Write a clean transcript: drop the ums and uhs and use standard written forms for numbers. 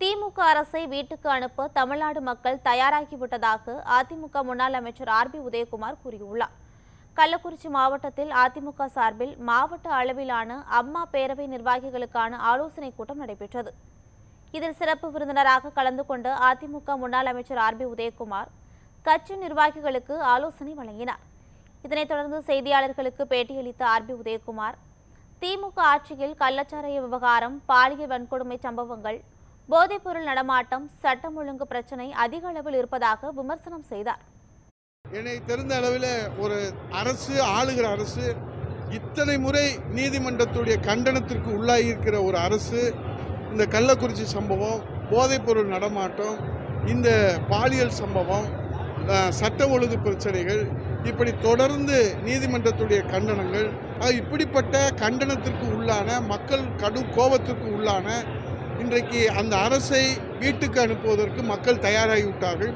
திமுக அரசை வீட்டுக்கு அனுப்ப தமிழ்நாடு மக்கள் தயாராகிவிட்டதாக அதிமுக முன்னாள் அமைச்சர் ஆர்பி உதயகுமார் கூறியுள்ளார். கள்ளக்குறிச்சி மாவட்டத்தில் அதிமுக சார்பில் மாவட்ட அளவிலான அம்மா பேரவை நிர்வாகிகளுக்கான ஆலோசனைக் கூட்டம் நடைபெற்றது. இதில் சிறப்பு விருந்தினராக கலந்து கொண்ட அதிமுக முன்னாள் அமைச்சர் ஆர்பி உதயகுமார் கட்சி நிர்வாகிகளுக்கு ஆலோசனை வழங்கினார். இதனைத் தொடர்ந்து செய்தியாளர்களுக்கு பேட்டியளித்த ஆர்பி உதயகுமார், திமுக ஆட்சியில் கள்ளச்சாராய விவகாரம், பாலியல் வன்கொடுமை சம்பவங்கள், போதைப்பொருள் நடமாட்டம், சட்டம் ஒழுங்கு பிரச்சினை அதிக அளவில் இருப்பதாக விமர்சனம் செய்தார். என்னை தெரிந்த அளவில் ஒரு அரசு, ஆளுகிற அரசு இத்தனை முறை நீதிமன்றத்துடைய கண்டனத்திற்கு உள்ளாகியிருக்கிற ஒரு அரசு இந்த கள்ளக்குறிச்சி சம்பவம், போதைப்பொருள் நடமாட்டம், இந்த பாலியல் சம்பவம், சட்ட ஒழுங்கு பிரச்சனைகள், இப்படி தொடர்ந்து நீதிமன்றத்துடைய கண்டனங்கள், இப்படிப்பட்ட கண்டனத்திற்கு உள்ளான மக்கள் கடும் கோபத்திற்கு உள்ளான இன்றைக்கு அந்த அரசை வீட்டுக்கு அனுப்புவதற்கு மக்கள் தயாராகிவிட்டார்கள்.